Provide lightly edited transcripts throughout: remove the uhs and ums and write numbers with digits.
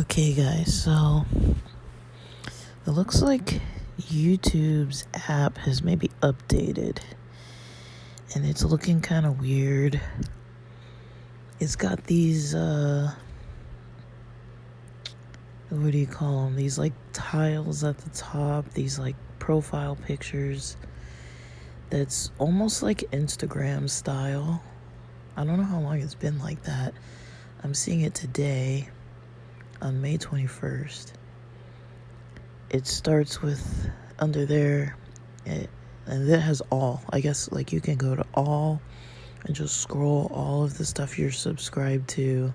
Okay, guys, so it looks like YouTube's app has maybe updated and it's looking kind of weird. It's got these, what do you call them? These like tiles at the top, these like profile pictures that's almost like Instagram style. I don't know how long it's been like that. I'm seeing it today on May 21st. It starts with under there, and it has all. I guess like you can go to all and just scroll all of the stuff you're subscribed to,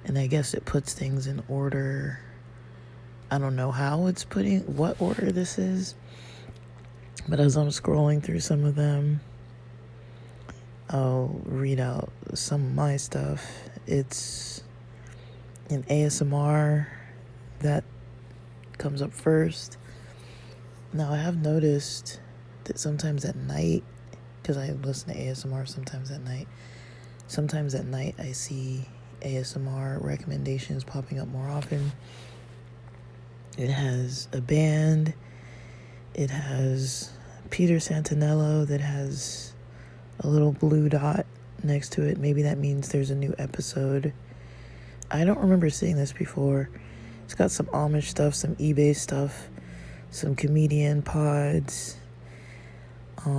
and I guess it puts things in order. I don't know how it's putting what order this is, but as I'm scrolling through some of them, I'll read out some of my stuff. It's in ASMR that comes up first. Now I have noticed that sometimes at night, because I listen to ASMR sometimes at night I see ASMR recommendations popping up more often. It has a band, it has Peter Santinello that has a little blue dot next to it. Maybe that means there's a new episode. I don't remember seeing this before. It's got some Amish stuff, some eBay stuff, some comedian pods. I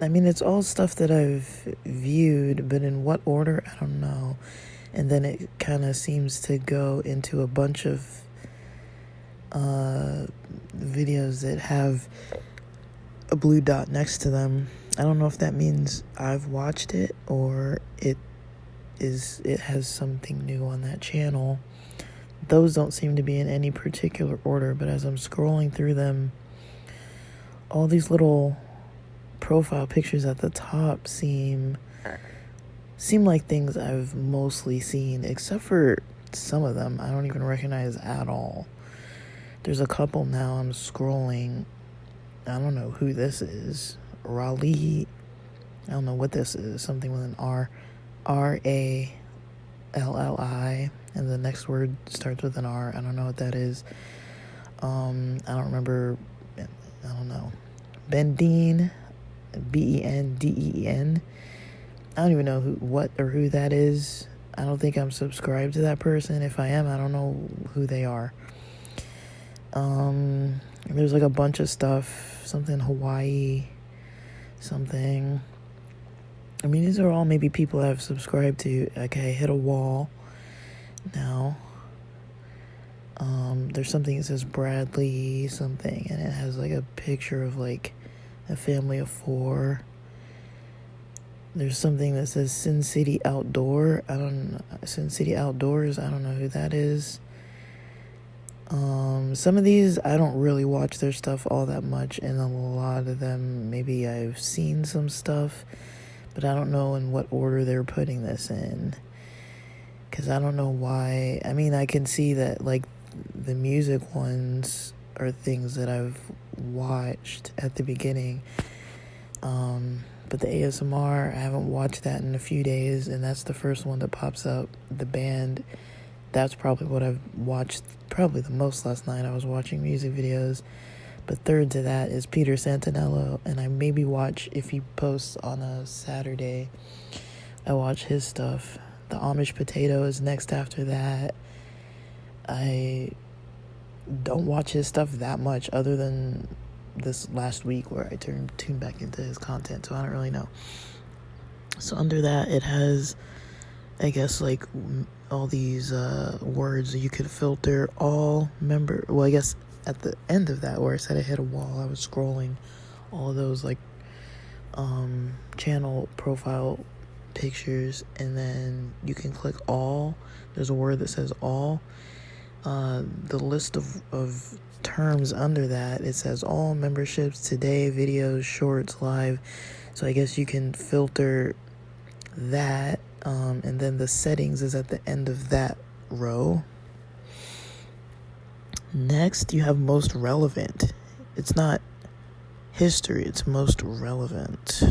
mean, it's all stuff that I've viewed, but in what order, I don't know. And then it kind of seems to go into a bunch of videos that have a blue dot next to them. I don't know if that means I've watched it or it has something new on that channel. Those don't seem to be in any particular order, but as I'm scrolling through them, all these little profile pictures at the top seem like things I've mostly seen, except for some of them I don't even recognize at all. There's a couple now I'm scrolling. I don't know who this is. Raleigh. I don't know what this is. Something with an R. Ralli. And the next word starts with an R. I don't know what that is. I don't remember. I don't know. Bendeen. Bendeen. I don't even know who that is. I don't think I'm subscribed to that person. If I am, I don't know who they are. There's like a bunch of stuff. Something Hawaii. Something. I mean, these are all maybe people I've subscribed to. Okay, hit a wall now. There's something that says Bradley something, and it has like a picture of like a family of 4. There's something that says Sin City Outdoors. I don't know who that is. Some of these I don't really watch their stuff all that much, and a lot of them maybe I've seen some stuff, but I don't know in what order they're putting this in, because I don't know why. I mean, I can see that like the music ones are things that I've watched at the beginning, but the ASMR, I haven't watched that in a few days, and that's the first one that pops up. The band, that's probably what I've watched probably the most last night. I was watching music videos. But third to that is Peter Santinello, and I maybe watch, if he posts on a Saturday, I watch his stuff. The Amish Potato is next after that. I don't watch his stuff that much other than this last week where I tuned back into his content, so I don't really know. So under that, it has, I guess, like all these words that you could filter all member. Well, I guess at the end of that where it said I hit a wall, I was scrolling all of those like channel profile pictures, and then you can click all. There's a word that says all. The list of terms under that, it says all memberships, today, videos, shorts, live. So I guess you can filter that, and then the settings is at the end of that row. Next, you have most relevant. It's not history, it's most relevant.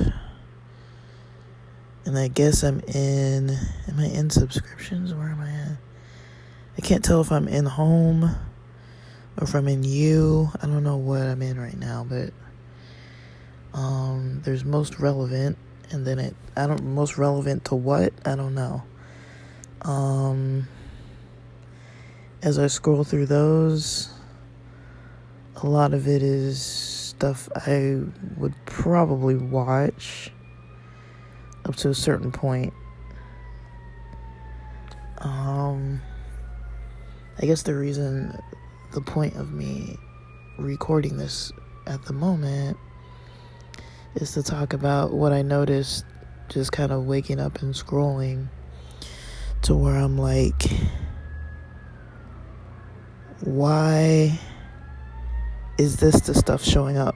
And I guess am I in subscriptions? Where am I at? I can't tell if I'm in home or if I'm in you. I don't know what I'm in right now, but there's most relevant, and then most relevant to what? I don't know. As I scroll through those, a lot of it is stuff I would probably watch up to a certain point. I guess the point of me recording this at the moment is to talk about what I noticed just kind of waking up and scrolling, to where I'm like, why is this the stuff showing up?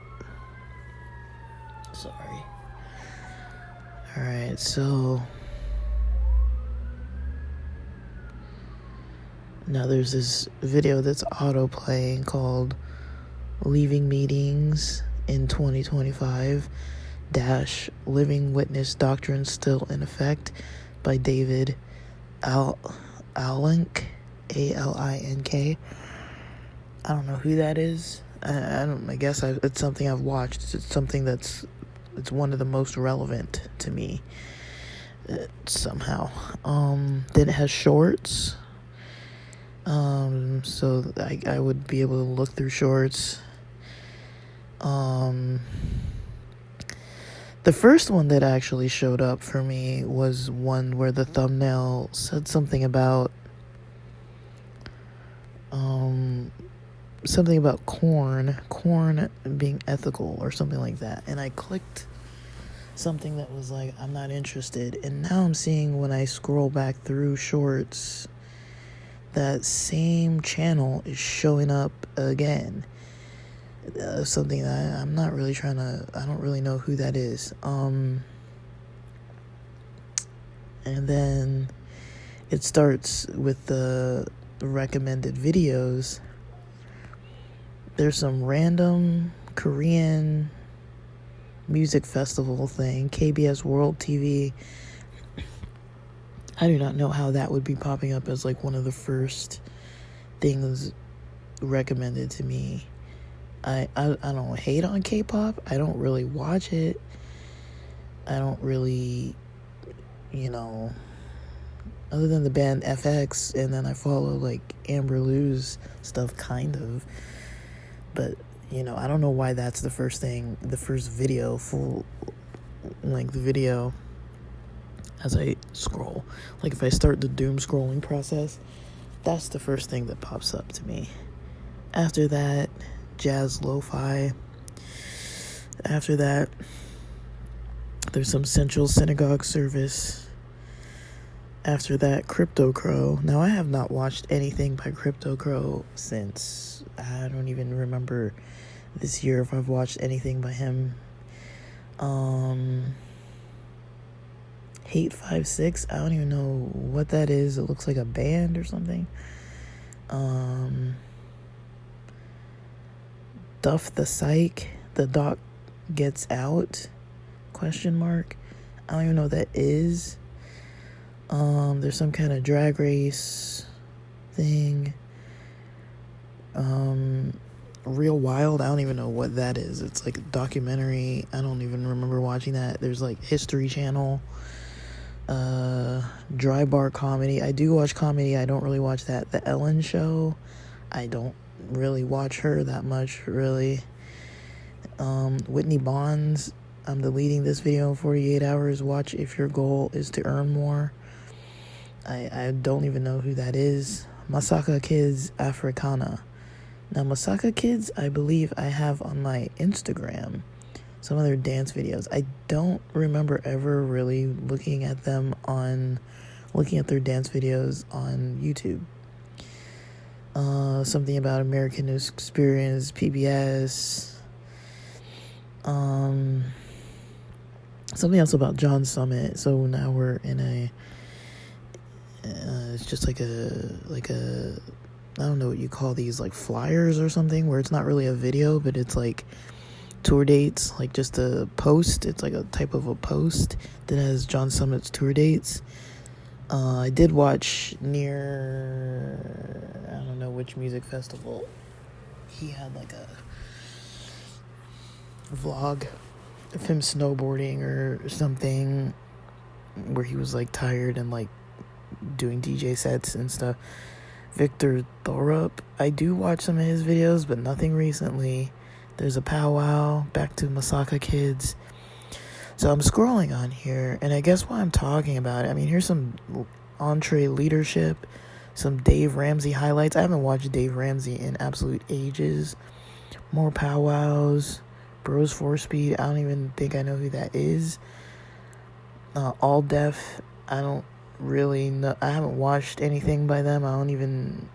Sorry. Alright, so now there's this video that's auto-playing called Leaving Meetings in 2025 - Living Witness Doctrine Still in Effect by David Alink, A-L-I-N-K. I don't know who that is. I guess it's something I've watched. It's something it's one of the most relevant to me somehow. Then it has shorts. So I would be able to look through shorts. The first one that actually showed up for me was one where the thumbnail said something about corn being ethical or something like that. And I clicked something that was like, I'm not interested. And now I'm seeing, when I scroll back through shorts, that same channel is showing up again. Something that I'm not really I don't really know who that is. And then it starts with the recommended videos. There's some random Korean music festival thing, KBS World TV. I do not know how that would be popping up as like one of the first things recommended to me. I don't hate on K-pop. I don't really watch it. I don't really, other than the band FX, and then I follow like Amber Lou's stuff kind of. But, I don't know why that's the first video, the video as I scroll. Like if I start the doom scrolling process, that's the first thing that pops up to me. After that, jazz lo-fi. After that, there's some Central Synagogue service. After that, Crypto Crow. Now, I have not watched anything by Crypto Crow since, I don't even remember this year if I've watched anything by him. Hate 56, I don't even know what that is. It looks like a band or something. Duff the Psych, the doc gets out, ? I don't even know what that is. There's some kind of drag race thing. Real Wild, I don't even know what that is. It's like a documentary. I don't even remember watching that. There's like History Channel, Dry Bar Comedy. I do watch comedy. I don't really watch that. The Ellen Show, I don't really watch her that much, really. Whitney Bonds, I'm deleting this video in 48 hours. Watch if your goal is to earn more. I don't even know who that is. Masaka Kids Africana. Now, Masaka Kids, I believe I have on my Instagram some of their dance videos. I don't remember ever really looking at their dance videos on YouTube. Something about American News Experience, PBS. Something else about John Summit. So now we're in it's just like a I don't know what you call these, like flyers or something, where it's not really a video, but it's like tour dates, like just a post. It's like a type of a post that has John Summit's tour dates. I did watch Near know which music festival. He had like a vlog of him snowboarding or something, where he was like tired and like doing DJ sets and stuff. Victor Thorup, I do watch some of his videos, but nothing recently. There's a powwow, back to Masaka Kids. So I'm scrolling on here, and I guess why I'm talking about it, I mean, here's some Entree Leadership, some Dave Ramsey highlights. I haven't watched Dave Ramsey in absolute ages. More powwows, Bros 4 Speed, I don't even think I know who that is. All Def, I don't really know. I haven't watched anything by them. I don't even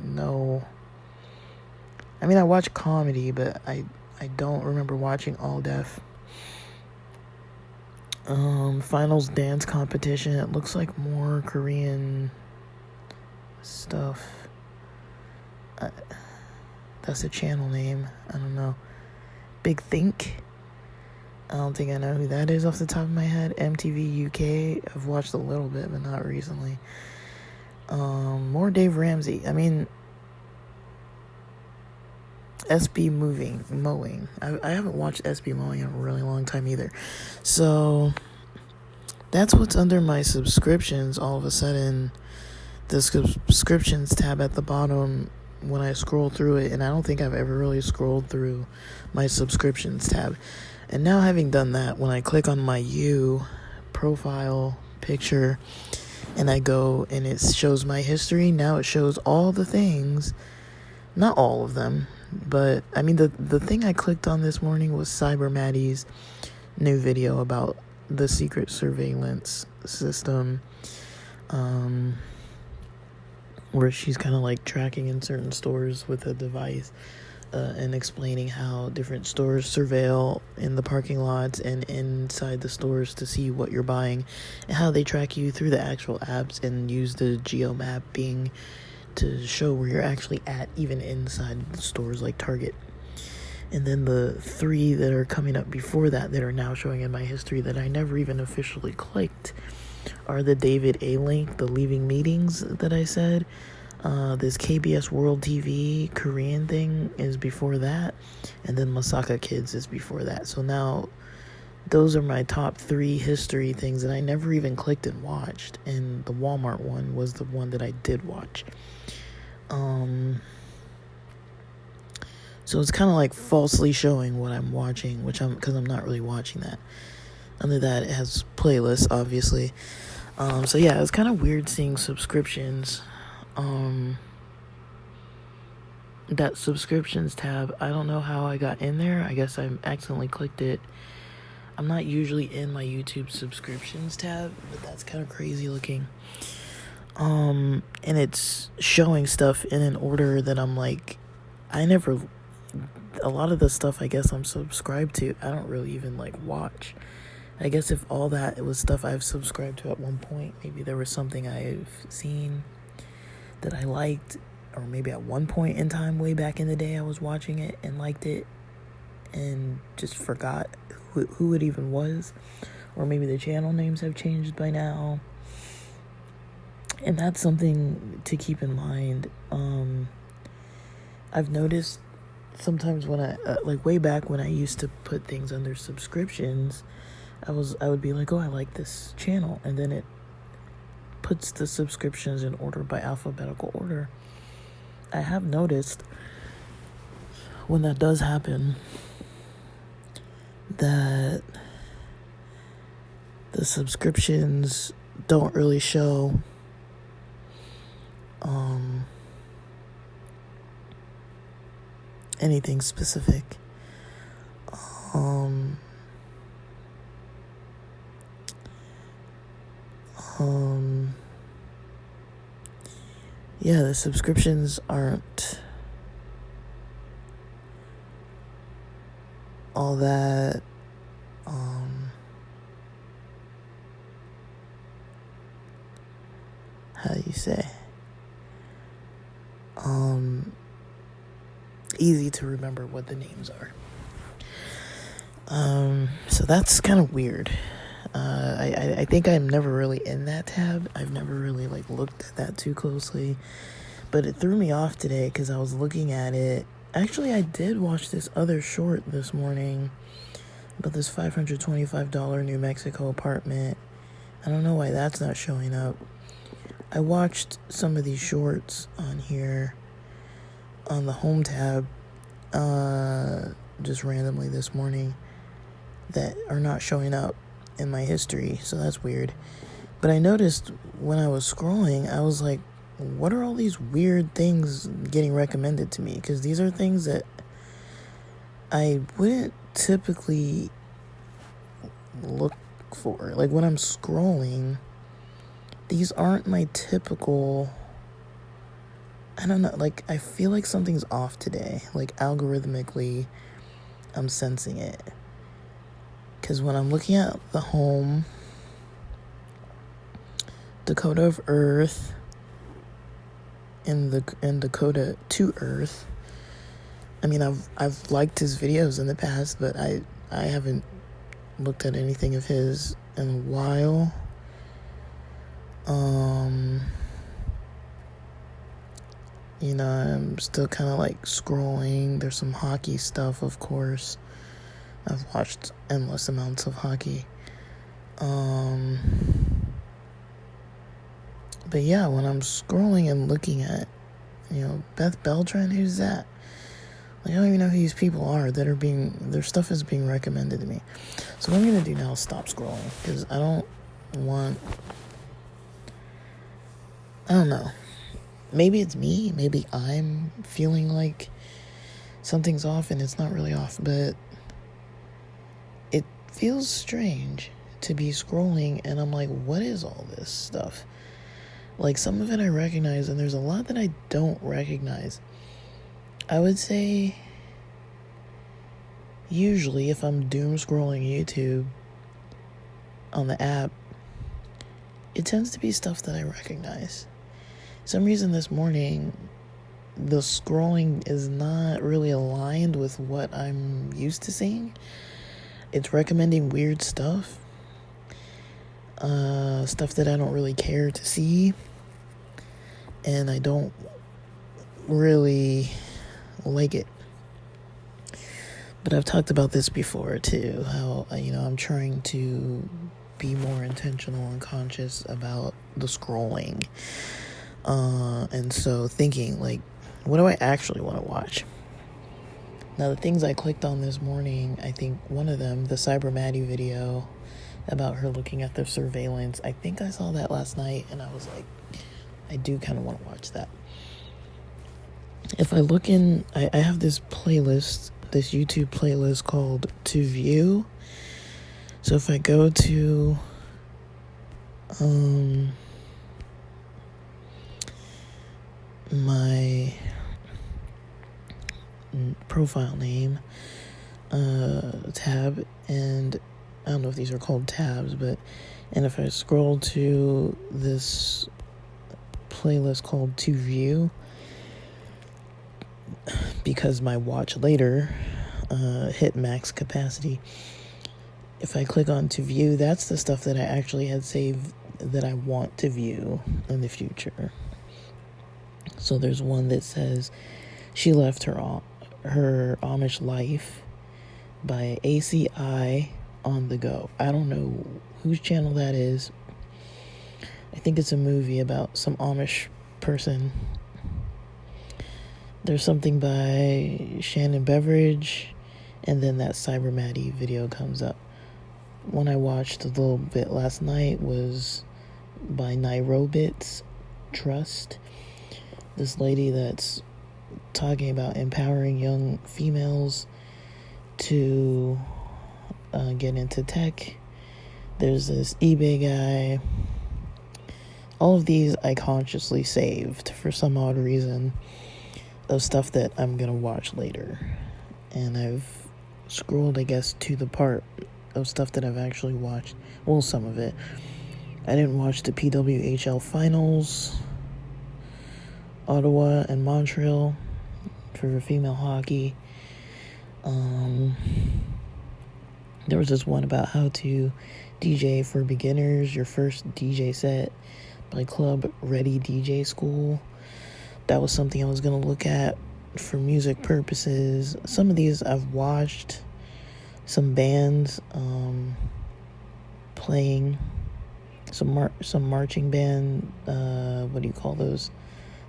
know. I mean, I watch comedy, but I don't remember watching All Def. Finals Dance Competition. It looks like more Korean stuff. That's a channel name. I don't know. Big Think. I don't think I know who that is off the top of my head. MTV UK. I've watched a little bit, but not recently. More Dave Ramsey. I mean, SB Mowing. I haven't watched SB Mowing in a really long time either. So that's what's under my subscriptions. All of a sudden, the subscriptions tab at the bottom, when I scroll through it, and I don't think I've ever really scrolled through my subscriptions tab. And now, having done that, when I click on my profile picture and I go and it shows my history, now it shows all the things, not all of them, but I mean, the thing I clicked on this morning was Cyber Maddie's new video about the secret surveillance system, where she's kind of like tracking in certain stores with a device, and explaining how different stores surveil in the parking lots and inside the stores to see what you're buying, and how they track you through the actual apps and use the geo mapping to show where you're actually at, even inside the stores like Target. And then the 3 that are coming up before that are now showing in my history that I never even officially clicked are the David A. link, the leaving meetings that I said. This KBS World TV Korean thing is before that, and then Masaka Kids is before that. So now those are my top 3 history things that I never even clicked and watched, and the Walmart one was the one that I did watch. So it's kind of like falsely showing what I'm watching, because I'm not really watching that. Under that, it has playlists, obviously. So yeah, it's kind of weird seeing subscriptions. That subscriptions tab, I don't know how I got in there. I guess I accidentally clicked it. I'm not usually in my YouTube subscriptions tab, but that's kind of crazy looking. And it's showing stuff in an order that I'm like, a lot of the stuff I guess I'm subscribed to, I don't really even like watch. I guess if all that, it was stuff I've subscribed to at one point, maybe there was something I've seen that I liked, or maybe at one point in time way back in the day I was watching it and liked it and just forgot who it even was, or maybe the channel names have changed by now. And that's something to keep in mind. I've noticed sometimes when I like way back when I used to put things under subscriptions, I would be like, oh, I like this channel, and then it puts the subscriptions in order by alphabetical order. I have noticed when that does happen that the subscriptions don't really show anything specific. Yeah, the subscriptions aren't all that how do you say, easy to remember what the names are. So that's kind of weird. I think I'm never really in that tab. I've never really like looked at that too closely. But it threw me off today because I was looking at it. Actually, I did watch this other short this morning about this $525 New Mexico apartment. I don't know why that's not showing up. I watched some of these shorts on here on the home tab just randomly this morning that are not showing up in my history, so that's weird. But I noticed when I was scrolling, I was like, what are all these weird things getting recommended to me? Because these are things that I wouldn't typically look for. Like when I'm scrolling, these aren't my typical, I don't know, like I feel like something's off today. Like algorithmically, I'm sensing it. Because when I'm looking at the home, Dakota of Earth, and Dakota to Earth, I mean, I've liked his videos in the past, but I haven't looked at anything of his in a while. You know, I'm still kind of like scrolling. There's some hockey stuff, of course. I've watched endless amounts of hockey. But yeah, when I'm scrolling and looking at, you know, Beth Beltran, who's that? Like, I don't even know who these people are that are their stuff is being recommended to me. So what I'm going to do now is stop scrolling, because I don't know. Maybe it's me. Maybe I'm feeling like something's off and it's not really off, but it feels strange to be scrolling and I'm like, what is all this stuff? Like, some of it I recognize, and there's a lot that I don't recognize. I would say, usually, if I'm doom scrolling YouTube on the app, it tends to be stuff that I recognize. Some reason this morning, the scrolling is not really aligned with what I'm used to seeing. It's recommending weird stuff. Stuff that I don't really care to see. And I don't really like it. But I've talked about this before too, how, you know, I'm trying to be more intentional and conscious about the scrolling. And so thinking, like, what do I actually want to watch? Now, the things I clicked on this morning, I think one of them, the Cyber Maddie video about her looking at the surveillance, I think I saw that last night, and I was like, I do kind of want to watch that. If I look in, I have this playlist, this YouTube playlist called To View. So if I go to my profile name tab, and I don't know if these are called tabs, but and if I scroll to this playlist called To View, because my watch later hit max capacity, if I click on To View, that's the stuff that I actually had saved that I want to view in the future. So there's one that says She Left Her Amish Life by ACI on the Go. I don't know whose channel that is. I think it's a movie about some Amish person. There's something by Shannon Beveridge, and then that Cyber Maddie video comes up. One I watched a little bit last night was by Nairobits Trust. This lady that's talking about empowering young females to get into tech. There's this eBay guy. All of these I consciously saved for some odd reason of stuff that I'm going to watch later. And I've scrolled, I guess, to the part of stuff that I've actually watched. Well, some of it. I didn't watch the PWHL finals, Ottawa and Montreal for female hockey. There was this one about how to DJ for beginners, your first DJ set by Club Ready DJ School. that was something I was going to look at for music purposes. Some of these I've watched, some bands playing, some marching band, what do you call those,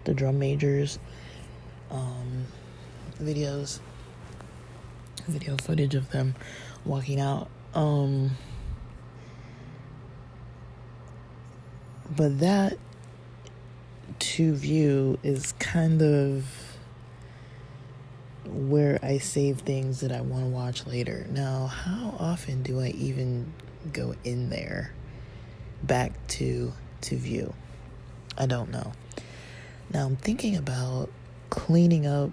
the drum majors, video footage of them walking out, but that to view is kind of where I save things that I want to watch later. Now, how often do I even go in there back to view? I don't know. Now I'm thinking about cleaning up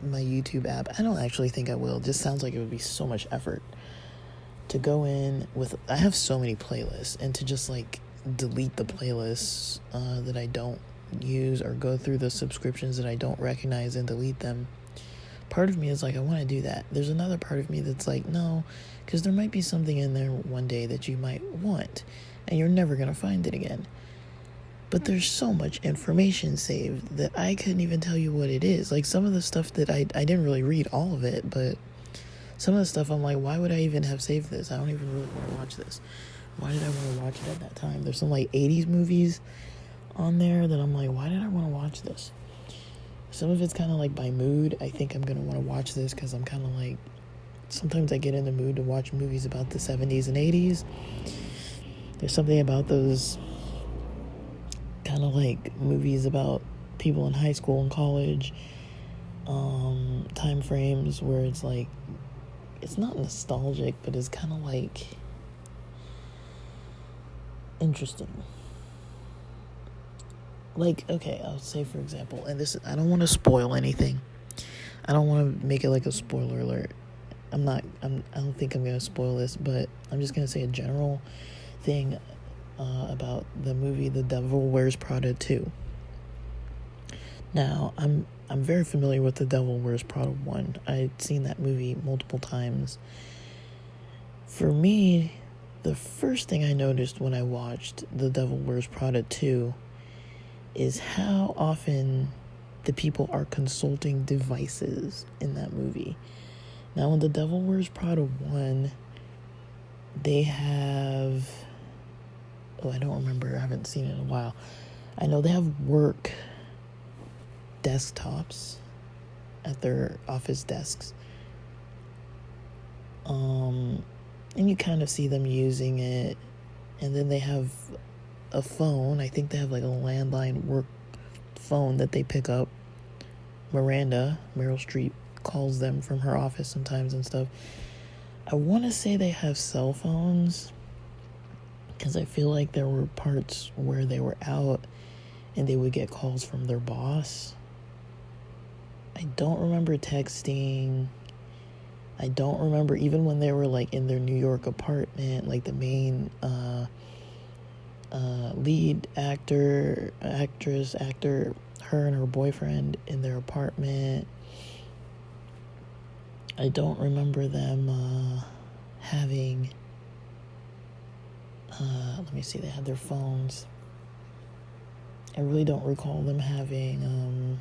my YouTube app. I don't actually think I will. It just sounds like it would be so much effort to go in with. I have so many playlists, and to just like delete the playlists that I don't use, or go through the subscriptions that I don't recognize and delete them. Part of me is like, I want to do that. There's another part of me that's like, no, because there might be something in there one day that you might want, and you're never going to find it again. But there's so much information saved that I couldn't even tell you what it is. Like, some of the stuff that I didn't really read all of it, but some of the stuff I'm like, why would I even have saved this? I don't even really want to watch this. Why did I want to watch it at that time? There's some like 80s movies on there that I'm like, why did I want to watch this? Some of it's kind of like by mood. I think I'm going to want to watch this because I'm kind of like, sometimes I get in the mood to watch movies about the 70s and 80s. There's something about those kind of like movies about people in high school and college, time frames where it's like, it's not nostalgic, but it's kind of like interesting. Like, okay, I'll say, for example, and this, I don't want to spoil anything. I don't want to make it like a spoiler alert. I don't think I'm going to spoil this, but I'm just going to say a general thing about the movie The Devil Wears Prada 2. Now, I'm very familiar with The Devil Wears Prada 1. I've seen that movie multiple times. For me, the first thing I noticed when I watched The Devil Wears Prada 2 is how often the people are consulting devices in that movie. Now, in The Devil Wears Prada 1, they have... Oh, I don't remember. I haven't seen it in a while. I know they have work desktops at their office desks. And you kind of see them using it. And then they have a phone. I think they have like a landline work phone that they pick up. Meryl Streep, calls them from her office sometimes and stuff. I want to say they have cell phones, because I feel like there were parts where they were out and they would get calls from their boss. I don't remember texting. I don't remember even when they were like in their New York apartment, like the main lead actor, her and her boyfriend in their apartment. I don't remember them having... let me see, they had their phones. I really don't recall them having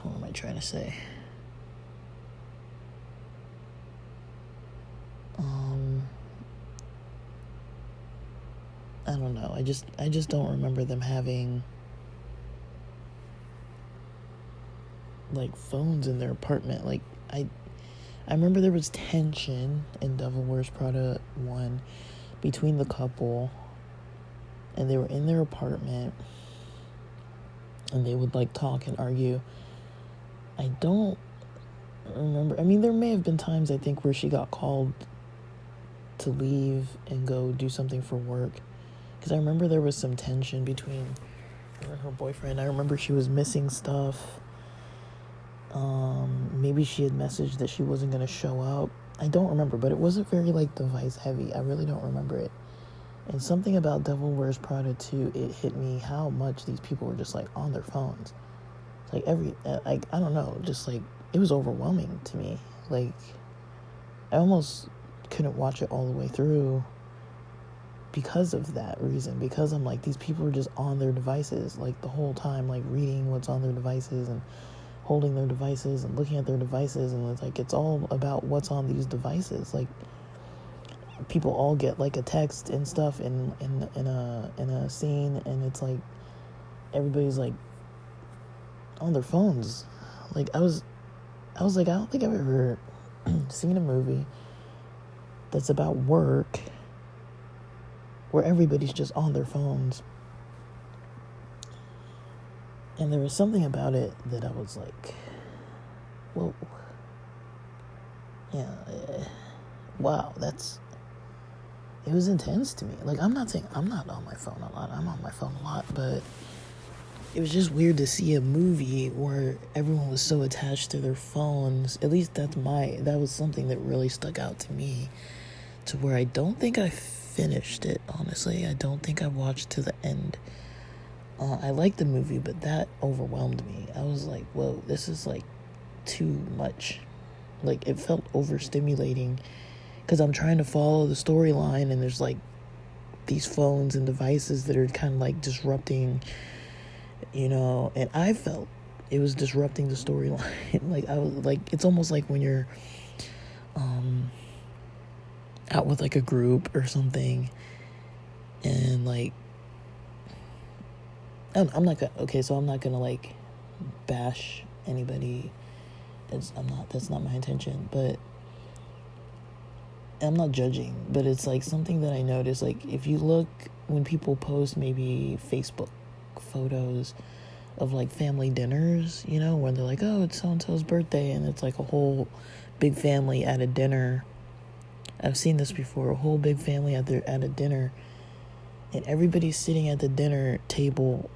what am I trying to say? I don't know. I just don't remember them having like phones in their apartment. Like, I remember there was tension in Devil Wears Prada 1 between the couple, and they were in their apartment and they would like talk and argue. I don't remember. I mean, there may have been times, I think, where she got called to leave and go do something for work, because I remember there was some tension between her and her boyfriend. I remember she was missing stuff. Maybe she had messaged that she wasn't going to show up. I don't remember, but it wasn't very like device heavy. I really don't remember it. And something about Devil Wears Prada 2, it hit me how much these people were just like on their phones. Like I don't know, just like, it was overwhelming to me. Like, I almost couldn't watch it all the way through because of that reason, because I'm like, these people are just on their devices like the whole time, like reading what's on their devices and holding their devices and looking at their devices, and it's like, it's all about what's on these devices. Like, people all get like a text and stuff in a scene, and it's like everybody's like on their phones. Like, I was like, I don't think I've ever seen a movie that's about work where everybody's just on their phones. And there was something about it that I was like, whoa. Yeah. Wow, it was intense to me. Like, I'm not saying I'm not on my phone a lot. I'm on my phone a lot, but it was just weird to see a movie where everyone was so attached to their phones. At least that was something that really stuck out to me, to where I don't think I finished it, honestly. I don't think I watched to the end. I liked the movie, but that overwhelmed me. I was like, whoa, this is like too much. Like, it felt overstimulating, because I'm trying to follow the storyline, and there's like these phones and devices that are kind of like disrupting, and I felt it was disrupting the storyline. Like, I was like, it's almost like when you're out with like a group or something, and like, I'm not gonna like bash anybody. That's not my intention, but I'm not judging, but it's like something that I noticed. Like, if you look when people post maybe Facebook photos of like family dinners, when they're like, oh, it's so-and-so's birthday, and it's like a whole big family at a dinner. I've seen this before, a whole big family at a dinner, and everybody's sitting at the dinner table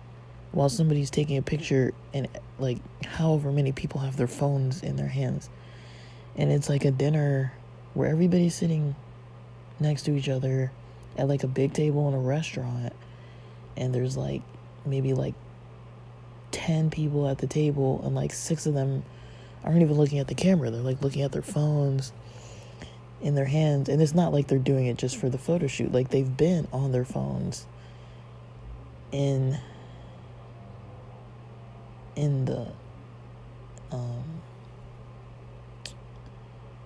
while somebody's taking a picture, and like however many people have their phones in their hands. And it's like a dinner where everybody's sitting next to each other at like a big table in a restaurant, and there's like maybe like 10 people at the table, and like 6 of them aren't even looking at the camera. They're like looking at their phones in their hands, and it's not like they're doing it just for the photo shoot. Like, they've been on their phones in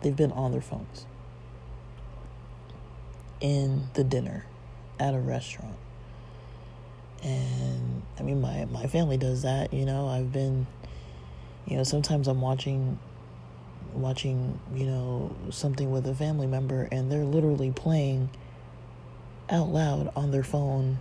they've been on their phones in the dinner at a restaurant. And I mean, my family does that. I've been, sometimes I'm watching something with a family member, and they're literally playing out loud on their phone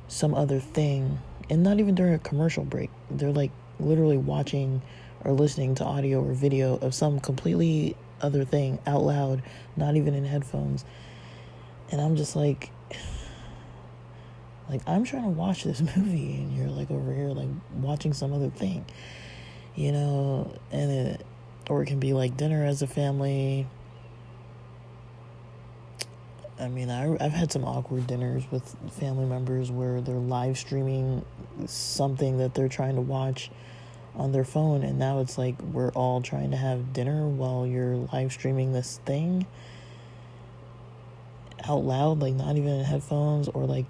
some other thing, and not even during a commercial break. They're like literally watching or listening to audio or video of some completely other thing out loud, not even in headphones. And I'm just like I'm trying to watch this movie, and you're like over here like watching some other thing, or it can be like dinner as a family. I mean, I've had some awkward dinners with family members where they're live streaming something that they're trying to watch on their phone, and now it's like we're all trying to have dinner while you're live streaming this thing out loud, like not even in headphones, or like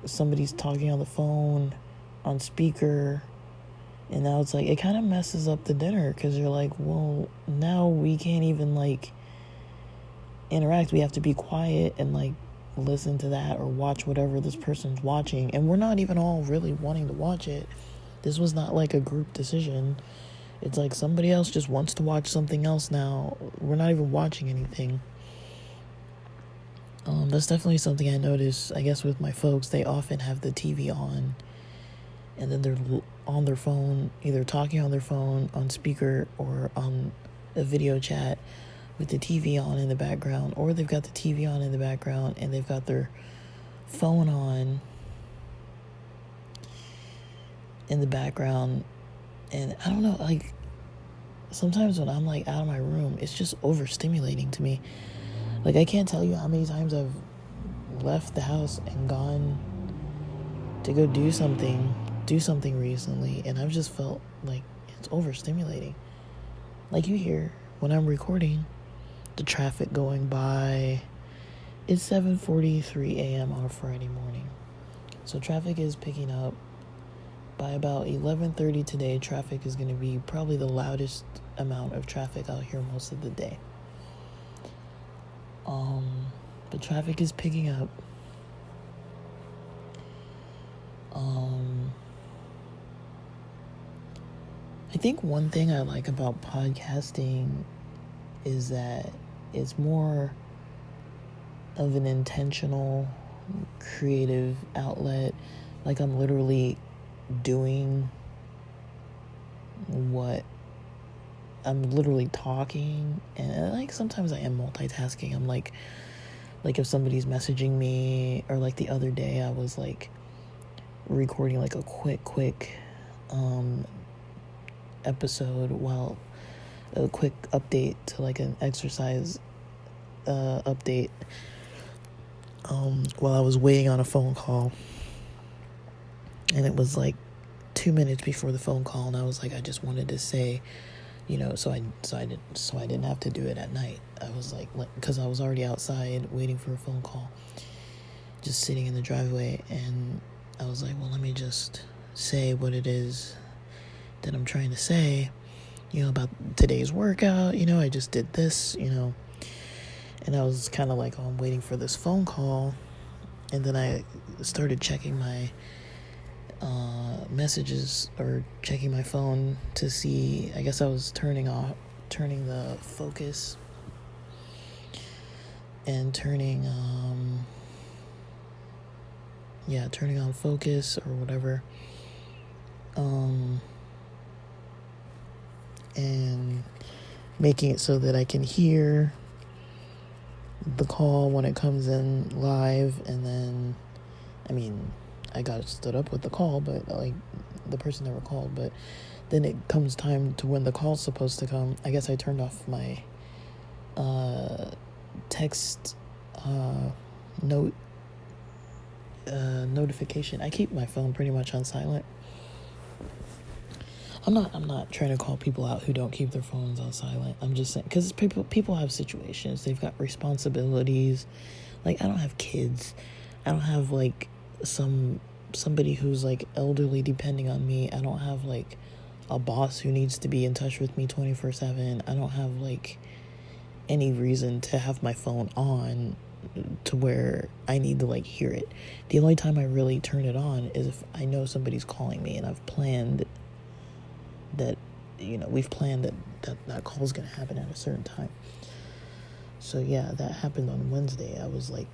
somebody's talking on the phone on speaker. And now it's like, it kind of messes up the dinner, because you're like, well, now we can't even like interact. We have to be quiet and like listen to that or watch whatever this person's watching, and we're not even all really wanting to watch it. This was not like a group decision. It's like somebody else just wants to watch something else now. We're not even watching anything. That's definitely something I notice, I guess, with my folks. They often have the TV on, and then they're on their phone, either talking on their phone on speaker or on a video chat with the TV on in the background, or they've got the TV on in the background and they've got their phone on in the background. And I don't know, like, sometimes when I'm like out of my room, it's just overstimulating to me. Like, I can't tell you how many times I've left the house and gone to go do something recently, and I've just felt like it's overstimulating. Like, you hear when I'm recording, the traffic going by. It's 7:43 a.m. on a Friday morning. So traffic is picking up. By about 11:30 today, traffic is going to be probably the loudest amount of traffic out here most of the day. But traffic is picking up. I think one thing I like about podcasting is that it's more of an intentional, creative outlet. Like, I'm literally doing what I'm literally talking, and like sometimes I am multitasking. I'm like if somebody's messaging me, or like the other day I was like recording like a quick episode, while a quick update to like an exercise update while I was waiting on a phone call. And it was like 2 minutes before the phone call, and I was like, I just wanted to say, so I didn't have to do it at night. I was like, because I was already outside waiting for a phone call, just sitting in the driveway, and I was like, well, let me just say what it is that I'm trying to say, about today's workout. I just did this, and I was kind of like, I'm waiting for this phone call, and then I started checking my messages, or checking my phone to see. I guess I was turning the focus, and turning on focus or whatever, and making it so that I can hear the call when it comes in live. And then, I got stood up with the call, but like the person never called. But then it comes time to when the call's supposed to come. I guess I turned off my text notification. I keep my phone pretty much on silent. I'm not trying to call people out who don't keep their phones on silent. I'm just saying, because people have situations. They've got responsibilities. Like, I don't have kids. I don't have like somebody who's like elderly depending on me. I don't have like a boss who needs to be in touch with me 24/7. I don't have like any reason to have my phone on to where I need to like hear it. The only time I really turn it on is if I know somebody's calling me, and I've planned that, we've planned that call's gonna happen at a certain time. So yeah, that happened on Wednesday. I was like,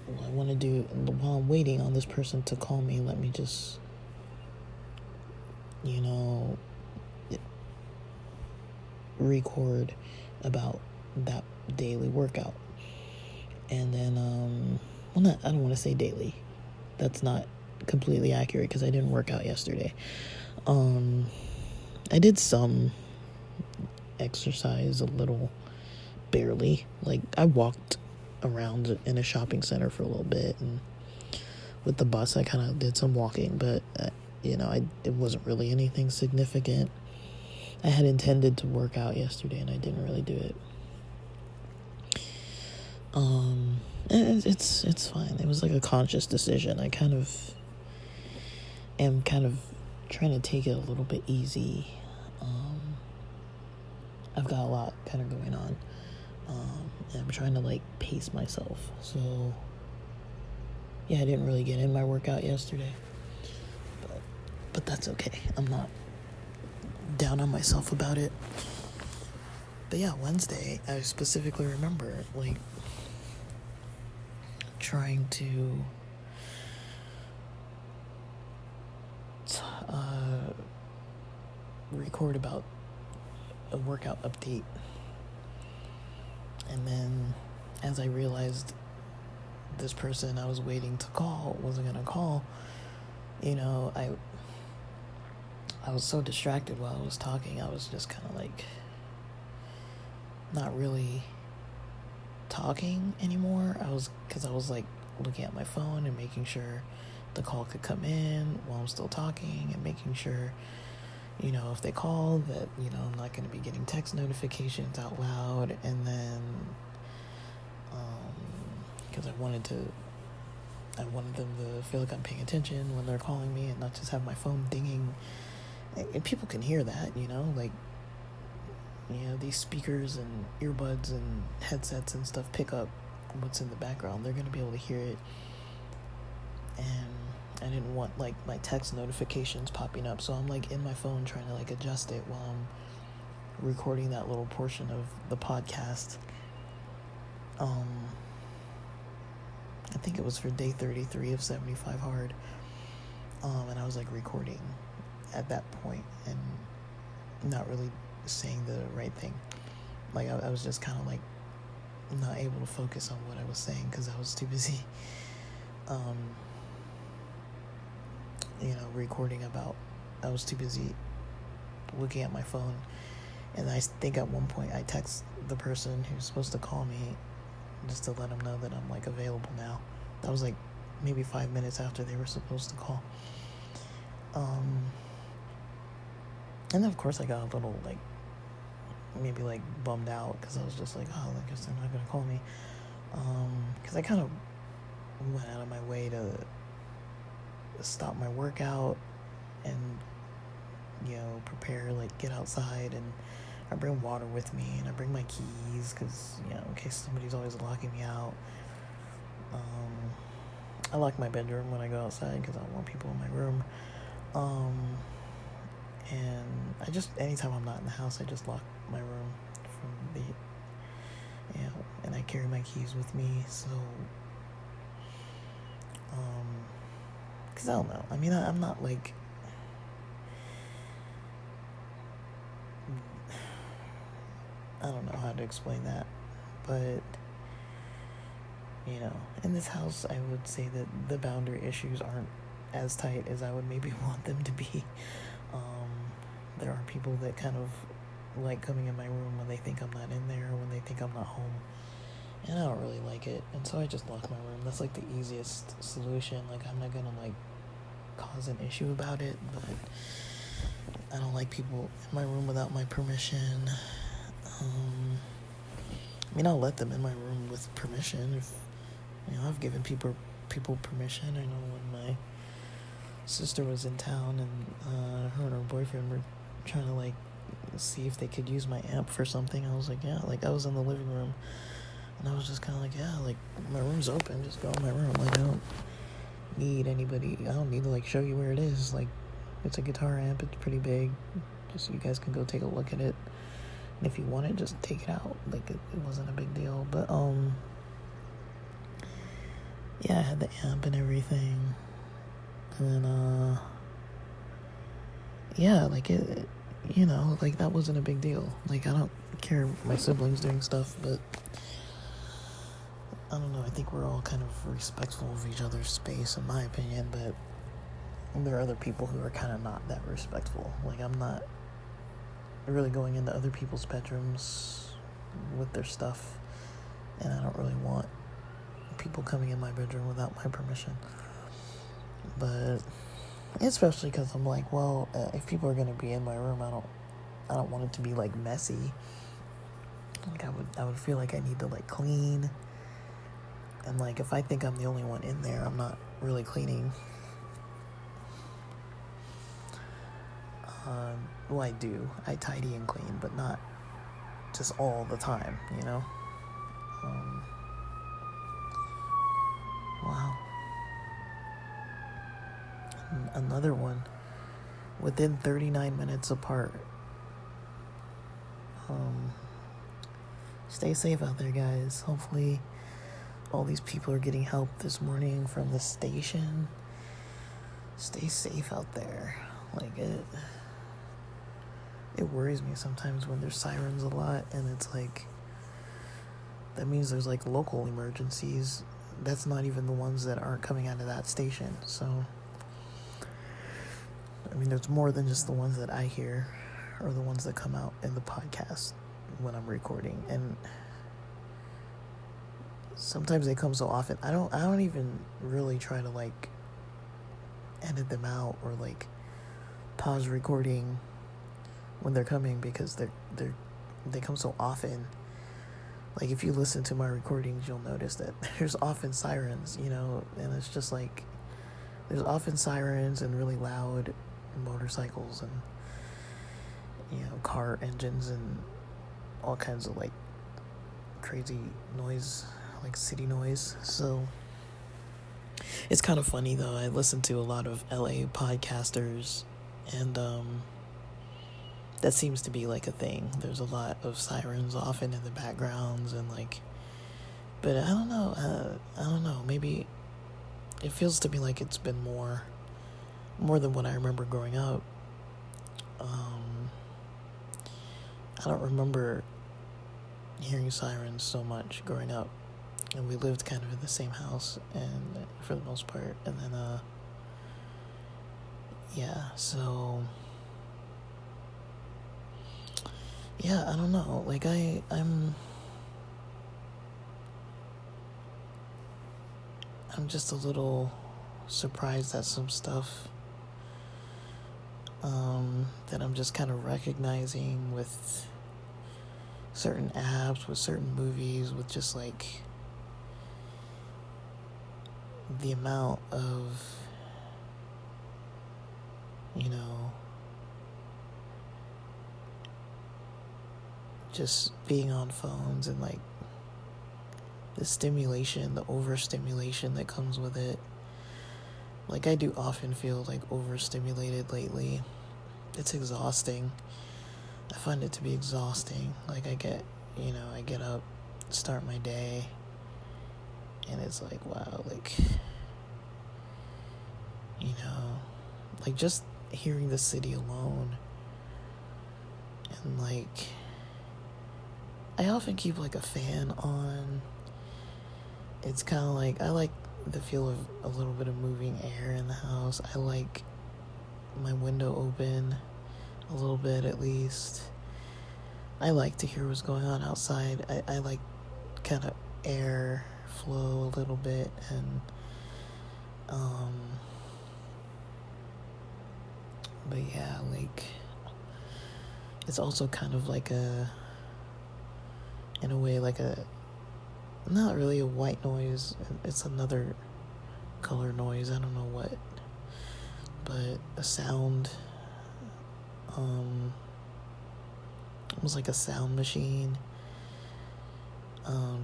what I want to do while I'm waiting on this person to call me, let me just, record about that daily workout. And then, I don't want to say daily. That's not completely accurate, because I didn't work out yesterday. I did some exercise, a little, barely. Like, I walked around in a shopping center for a little bit, and with the bus I kind of did some walking, but it wasn't really anything significant. I had intended to work out yesterday, and I didn't really do it. It's fine. It was like a conscious decision. I am trying to take it a little bit easy. I've got a lot kind of going on. And I'm trying to like pace myself. So yeah, I didn't really get in my workout yesterday, but that's okay. I'm not down on myself about it. But yeah, Wednesday, I specifically remember like trying to record about a workout update, and then as I realized this person I was waiting to call wasn't gonna call, I was so distracted while I was talking. I was just kind of like not really talking anymore. Because I was like looking at my phone and making sure the call could come in while I'm still talking, and making sure if they call, that, I'm not going to be getting text notifications out loud. And then, because I wanted them to feel like I'm paying attention when they're calling me and not just have my phone dinging. And people can hear that, these speakers and earbuds and headsets and stuff pick up what's in the background. They're going to be able to hear it. And I didn't want my text notifications popping up, so I'm in my phone trying to adjust it while I'm recording that little portion of the podcast. I think it was for day 33 of 75 Hard, and I was recording at that point and not really saying the right thing. I was just kind of not able to focus on what I was saying because I was too busy recording I was too busy looking at my phone. And I think at one point I text the person who's supposed to call me just to let them know that I'm available now. That was maybe 5 minutes after they were supposed to call. And then of course I got a little maybe bummed out because I was just I guess they're not gonna call me. Because I kind of went out of my way to stop my workout and prepare, get outside, and I bring water with me, and I bring my keys because in case somebody's always locking me out. I lock my bedroom when I go outside because I don't want people in my room. And I just, anytime I'm not in the house, I just lock my room from and I carry my keys with me, so because I don't know, I'm not I don't know how to explain that, but in this house I would say that the boundary issues aren't as tight as I would maybe want them to be. There are people that kind of coming in my room when they think I'm not in there, when they think I'm not home, and I don't really like it, and so I just lock my room. That's the easiest solution. I'm not gonna cause an issue about it, but I don't like people in my room without my permission. I'll let them in my room with permission if I've given people permission. I know when my sister was in town and her and her boyfriend were trying to see if they could use my amp for something, I was yeah, I was in the living room and I was just kind of yeah, my room's open, just go in my room. I don't need anybody, I don't need to show you where it is. It's a guitar amp, it's pretty big, just so you guys can go take a look at it, and if you want it, just take it out. It wasn't a big deal. But yeah, I had the amp and everything, and then yeah, it that wasn't a big deal. I don't care my siblings doing stuff, but I don't know, I think we're all kind of respectful of each other's space, in my opinion, but there are other people who are kind of not that respectful. I'm not really going into other people's bedrooms with their stuff, and I don't really want people coming in my bedroom without my permission. But especially because I'm well, if people are going to be in my room, I don't want it to be messy. I would feel I need to clean, and if I think I'm the only one in there, I'm not really cleaning. Well, I do. I tidy and clean, but not just all the time, Wow. Another one. Within 39 minutes apart. Stay safe out there, guys. Hopefully all these people are getting help this morning from the station. Stay safe out there. It worries me sometimes when there's sirens a lot, and it's that means there's local emergencies. That's not even the ones that aren't coming out of that station. So there's more than just the ones that I hear or the ones that come out in the podcast when I'm recording, and sometimes they come so often I don't even really try to edit them out or pause recording when they're coming, because they come so often. Like, if you listen to my recordings, you'll notice that there's often sirens, and it's just like, there's often sirens and really loud motorcycles and, car engines and all kinds of, like, crazy noise, like city noise. So it's kind of funny, though. I listen to a lot of LA podcasters, and that seems to be like a thing. There's a lot of sirens often in the backgrounds, and like, but I don't know, maybe it feels to me like it's been more than what I remember growing up. I don't remember hearing sirens so much growing up, and we lived kind of in the same house, and for the most part, and then so I don't know, like, I'm just a little surprised at some stuff that I'm just kind of recognizing with certain apps, with certain movies, with just like the amount of, just being on phones, and like the stimulation, the overstimulation that comes with it. Like, I do often feel like overstimulated lately. It's exhausting. I find it to be exhausting. Like, I get up, start my day, and it's like, wow, like, like, just hearing the city alone, and like, I often keep like a fan on. It's kind of like, I like the feel of a little bit of moving air in the house. I like my window open a little bit, at least. I like to hear what's going on outside. I like kind of air flow a little bit, and but yeah, like, it's also kind of like in a way, like not really a white noise. It's another color noise. I don't know what, but a sound, almost like a sound machine,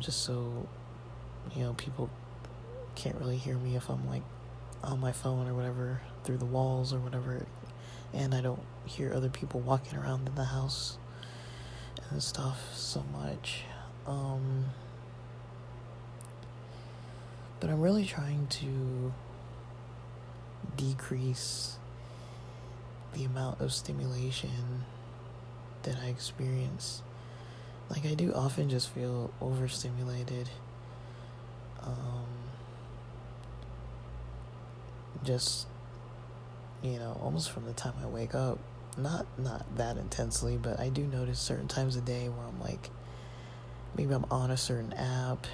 just so, people can't really hear me if I'm like on my phone or whatever, through the walls or whatever, and I don't hear other people walking around in the house and stuff so much. But I'm really trying to decrease the amount of stimulation that I experience. Like, I do often just feel overstimulated. Just, almost from the time I wake up. Not that intensely, but I do notice certain times of day where I'm like, maybe I'm on a certain app,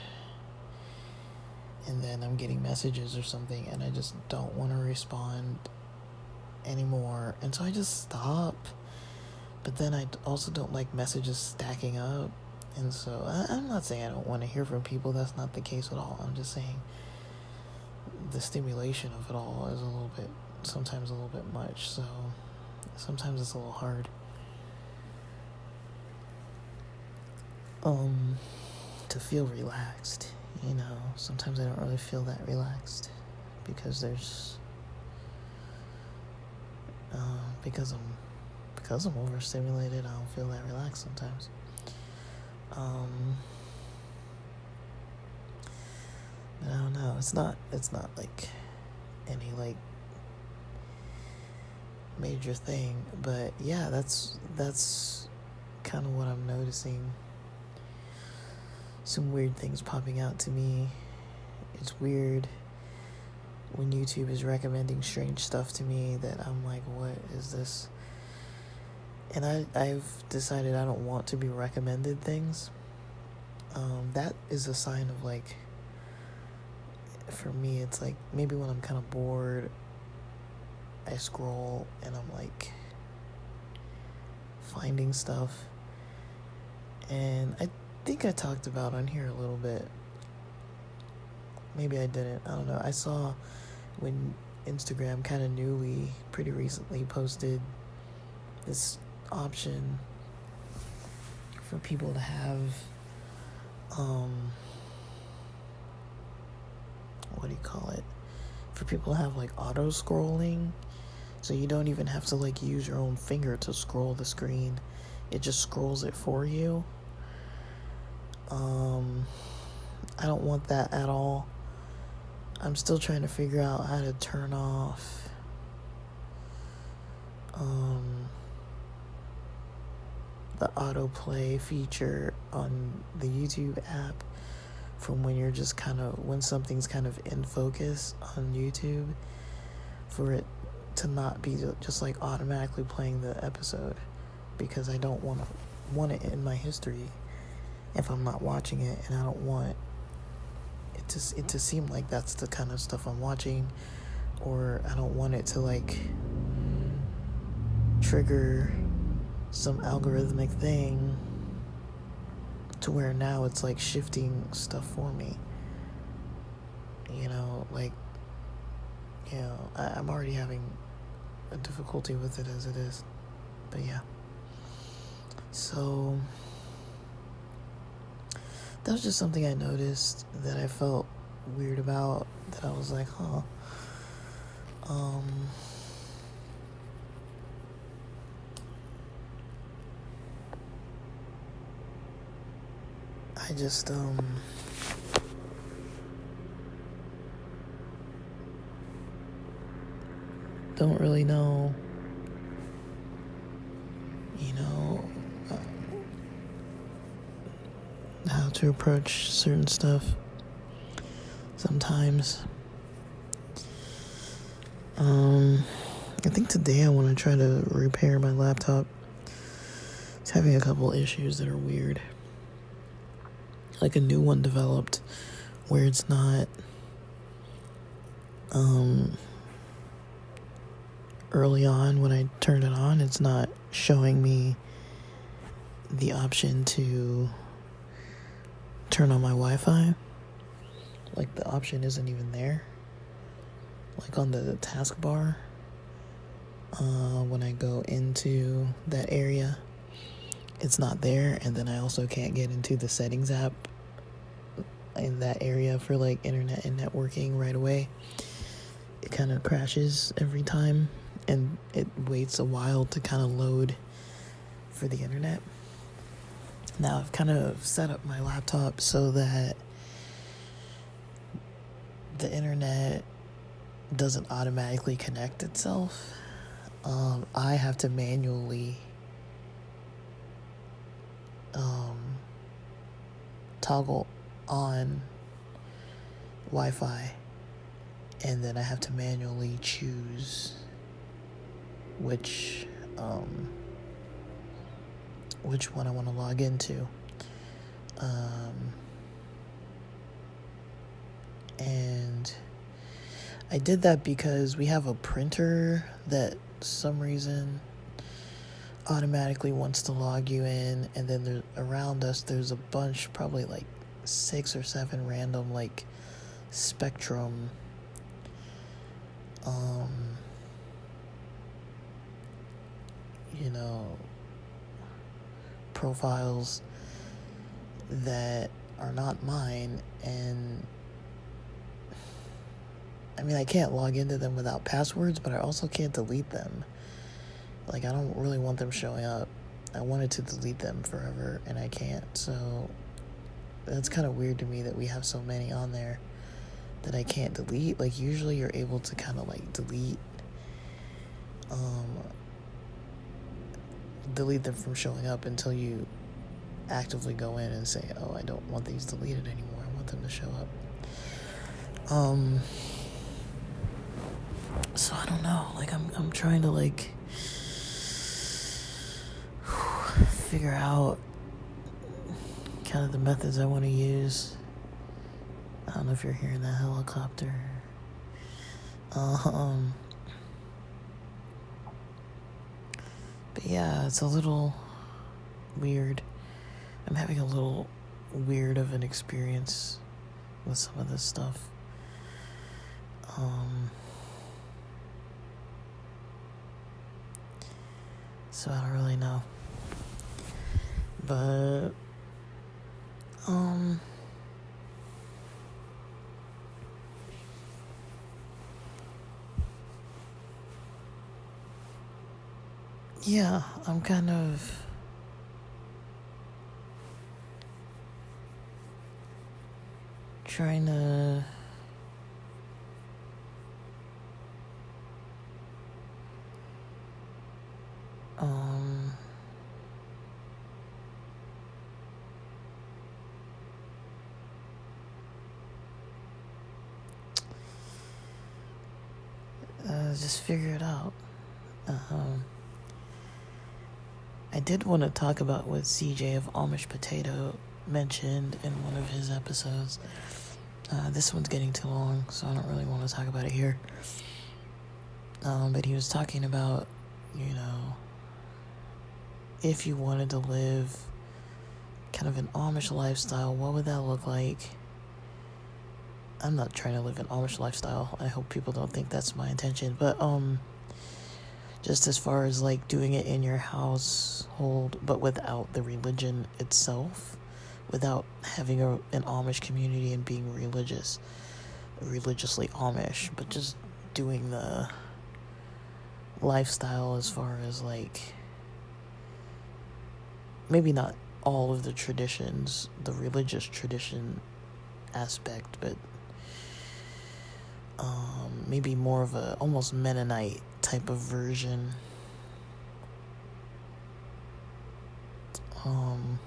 and then I'm getting messages or something, and I just don't want to respond anymore, and so I just stop. But then I also don't like messages stacking up, and so I'm not saying I don't want to hear from people. That's not the case at all. I'm just saying the stimulation of it all is sometimes a little bit much, so sometimes it's a little hard to feel relaxed. Sometimes I don't really feel that relaxed, because because I'm overstimulated. I don't feel that relaxed sometimes. But I don't know. It's not like any like major thing, but yeah, that's kind of what I'm noticing. Some weird things popping out to me. It's weird when YouTube is recommending strange stuff to me that I'm like, what is this? And I've decided I don't want to be recommended things. That is a sign of, like, for me, it's like, maybe when I'm kind of bored, I scroll and I'm like, finding stuff. And I think I talked about on here a little bit. Maybe I didn't. I don't know. I saw when Instagram kind of pretty recently posted this option for people to have, what do you call it? For people to have like auto scrolling. So you don't even have to like use your own finger to scroll the screen. It just scrolls it for you. I don't want that at all. I'm still trying to figure out how to turn off the autoplay feature on the YouTube app from when you're just when something's kind of in focus on YouTube, for it to not be just like automatically playing the episode, because I don't want it in my history if I'm not watching it, and I don't want it to seem like that's the kind of stuff I'm watching, or I don't want it to like trigger some algorithmic thing to where now it's like shifting stuff for me, I'm already having a difficulty with it as it is, but yeah. So that was just something I noticed that I felt weird about, that I was like, I just, don't really know, how to approach certain stuff sometimes. I think today I want to try to repair my laptop. It's having a couple issues that are weird. Like a new one developed where it's not, early on when I turned it on, it's not showing me the option to turn on my Wi-Fi. Like the option isn't even there. Like on the taskbar, when I go into that area, it's not there. And then I also can't get into the settings app in that area for like internet and networking right away. It kind of crashes every time, and it waits a while to kind of load for the internet. Now I've kind of set up my laptop so that the internet doesn't automatically connect itself. I have to manually toggle on Wi-Fi, and then I have to manually choose which one I want to log into. And I did that because we have a printer that some reason automatically wants to log you in, and then around us there's a bunch, probably like 6 or 7 random like Spectrum profiles that are not mine, and I mean, I can't log into them without passwords, but I also can't delete them. Like, I don't really want them showing up. I wanted to delete them forever, and I can't. So that's kind of weird to me that we have so many on there that I can't delete. Like, usually you're able to kind of like delete them from showing up until you actively go in and say, oh, I don't want these deleted anymore, I want them to show up. So I don't know, like I'm trying to like figure out kind of the methods I want to use. I don't know if you're hearing that helicopter. But But yeah, it's a little weird. I'm having a little weird of an experience with some of this stuff. So I don't really know. But, yeah, I'm kind of trying to just figure it out. I did want to talk about what CJ of Amish Potato mentioned in one of his episodes. This one's getting too long, so I don't really want to talk about it here. But he was talking about, if you wanted to live kind of an Amish lifestyle, what would that look like? I'm not trying to live an Amish lifestyle. I hope people don't think that's my intention. But, just as far as, like, doing it in your household, but without the religion itself, without having an Amish community and being religiously Amish, but just doing the lifestyle as far as, like, maybe not all of the traditions, the religious tradition aspect, but maybe more of a almost Mennonite type of version. And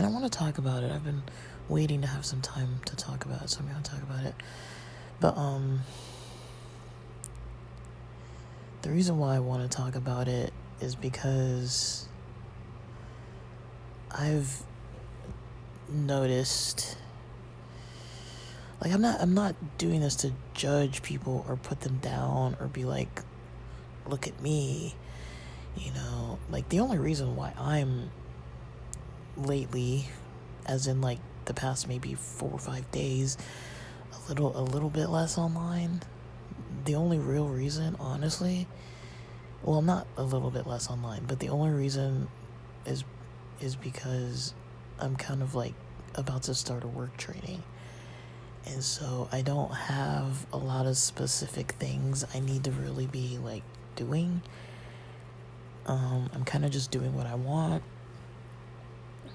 I want to talk about it. I've been waiting to have some time to talk about it, so I'm going to talk about it. But the reason why I want to talk about it is because I've noticed, like, I'm not doing this to judge people or put them down or be like, look at me, like, the only reason why I'm lately, as in, like, the past maybe 4 or 5 days, a little bit less online, the only real reason, honestly, well, not a little bit less online, but the only reason is because I'm kind of, like, about to start a work training. And so I don't have a lot of specific things I need to really be, like, doing. I'm kind of just doing what I want.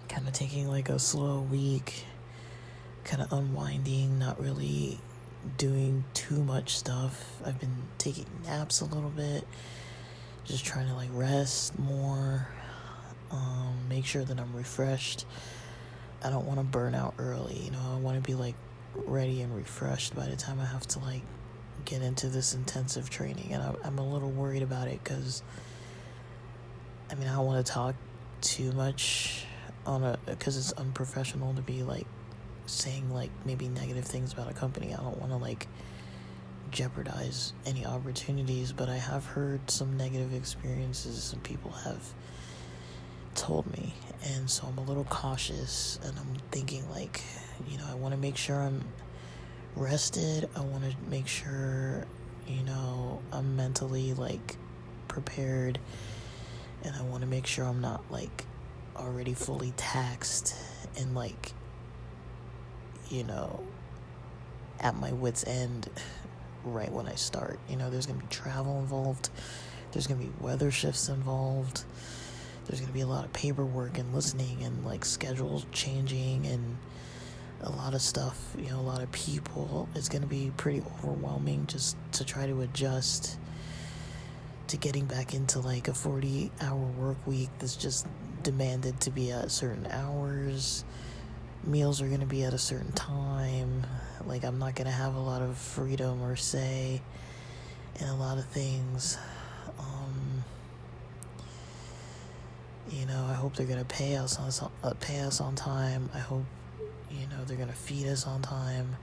Kind of taking, like, a slow week. Kind of unwinding, not really doing too much stuff. I've been taking naps a little bit. Just trying to, like, rest more. Make sure that I'm refreshed. I don't want to burn out early. I want to be, like, ready and refreshed by the time I have to, like, get into this intensive training. And I'm a little worried about it because, I don't want to talk too much because it's unprofessional to be, like, saying, like, maybe negative things about a company. I don't want to, like, jeopardize any opportunities, but I have heard some negative experiences some people have told me, and so I'm a little cautious, and I'm thinking, like, I want to make sure I'm rested. I want to make sure, I'm mentally, like, prepared, and I want to make sure I'm not, like, already fully taxed and, like, at my wit's end right when I start. There's going to be travel involved. There's going to be weather shifts involved. There's going to be a lot of paperwork and listening and, like, schedules changing and a lot of stuff, a lot of people. It's going to be pretty overwhelming just to try to adjust to getting back into, like, a 40-hour work week that's just demanded to be at certain hours. Meals are going to be at a certain time. Like, I'm not going to have a lot of freedom or say in a lot of things. I hope they're going to pay us on time. I hope, they're going to feed us on time.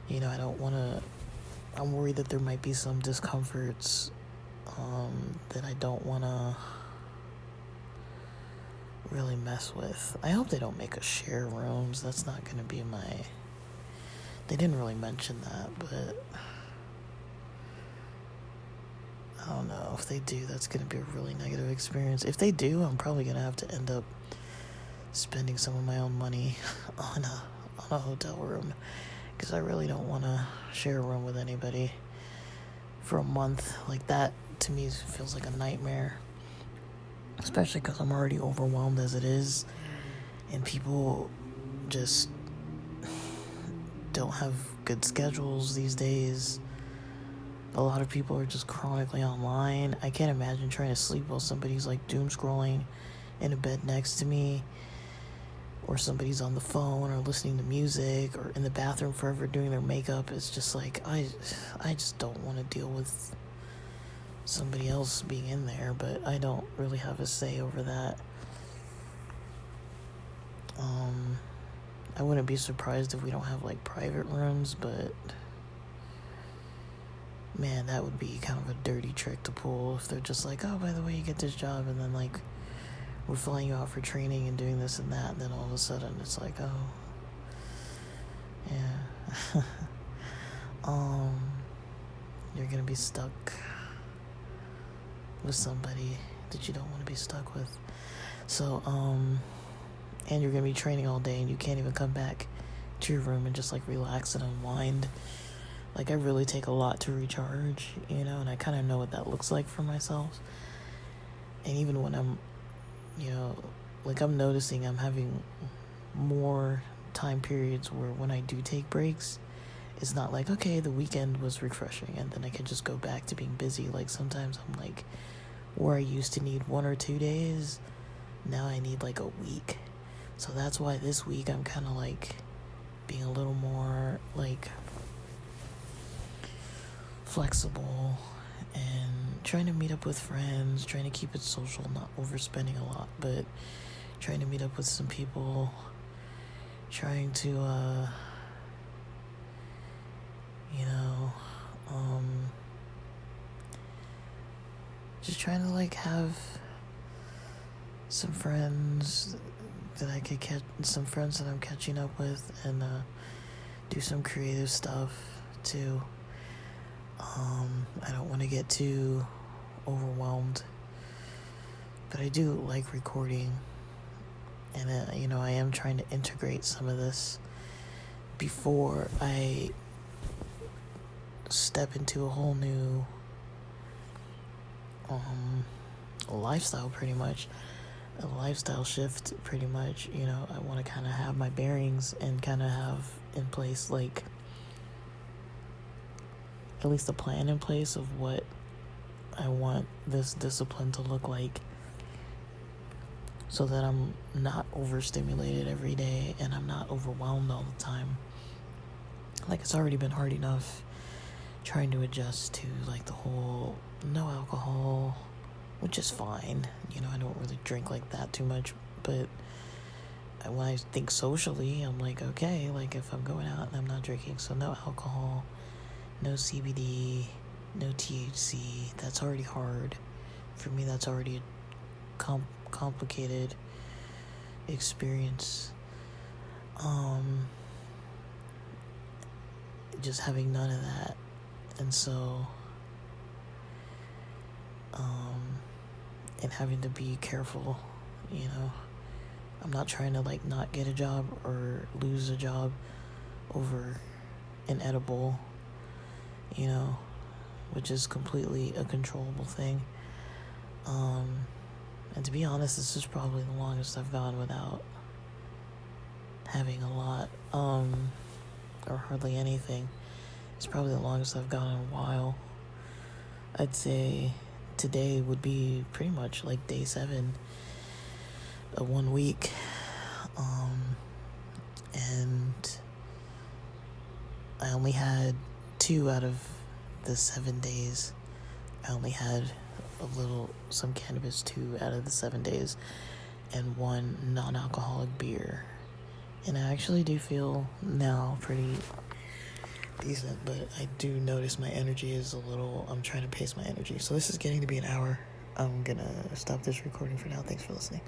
I don't want to, I'm worried that there might be some discomforts that I don't want to really mess with. I hope they don't make us share rooms. That's not going to be they didn't really mention that, but I don't know. If they do, that's going to be a really negative experience. If they do, I'm probably going to have to end up spending some of my own money on a hotel room, because I really don't want to share a room with anybody for a month. Like, that to me feels like a nightmare, especially because I'm already overwhelmed as it is, and people just don't have good schedules these days. A lot of people are just chronically online. I can't imagine trying to sleep while somebody's like doom scrolling in a bed next to me, or somebody's on the phone or listening to music, or in the bathroom forever doing their makeup. It's just like, I just don't want to deal with somebody else being in there, but I don't really have a say over that. I wouldn't be surprised if we don't have like private rooms, but man, that would be kind of a dirty trick to pull if they're just like, oh, by the way, you get this job, and then like we're flying you out for training and doing this and that, and then all of a sudden it's like, oh, yeah. You're gonna be stuck with somebody that you don't want to be stuck with. So, and you're gonna be training all day, and you can't even come back to your room and just like relax and unwind. Like, I really take a lot to recharge, you know, and I kind of know what that looks like for myself. And even when I'm, you know, like, I'm noticing I'm having more time periods where when I do take breaks, it's not like, okay, the weekend was refreshing and then I can just go back to being busy. Like, sometimes I'm like, where I used to need 1 or 2 days, now I need like a week. So that's why this week I'm kind of like being a little more like flexible and trying to meet up with friends, trying to keep it social, not overspending a lot, but trying to meet up with some people, trying to you know, just trying to like have some friends that I could catch, some friends that I'm catching up with, and do some creative stuff too. I don't want to get too overwhelmed, but I do like recording, and you know, I am trying to integrate some of this before I step into a whole new lifestyle, pretty much a lifestyle shift, pretty much. You know, I want to kind of have my bearings and kind of have in place, like, at least a plan in place of what I want this discipline to look like, so that I'm not overstimulated every day and I'm not overwhelmed all the time. Like, it's already been hard enough trying to adjust to like the whole no alcohol, which is fine. You know, I don't really drink like that too much, but when I think socially, I'm like, okay, like if I'm going out and I'm not drinking, so no alcohol, no CBD, no THC. That's already hard for me. That's already a complicated experience. Just having none of that. And so, and having to be careful, you know. I'm not trying to like not get a job or lose a job over an edible, you know, which is completely a controllable thing. And to be honest, this is probably the longest I've gone without having a lot, or hardly anything. It's probably the longest I've gone in a while. I'd say today would be pretty much like day 7 of 1 week. And I only had 2 out of the 7 days. I only had some cannabis 2 out of the 7 days, and 1 non-alcoholic beer. And I actually do feel now decent, but I do notice my energy is a little, I'm trying to pace my energy. So this is getting to be an hour. I'm gonna stop this recording for now. Thanks for listening.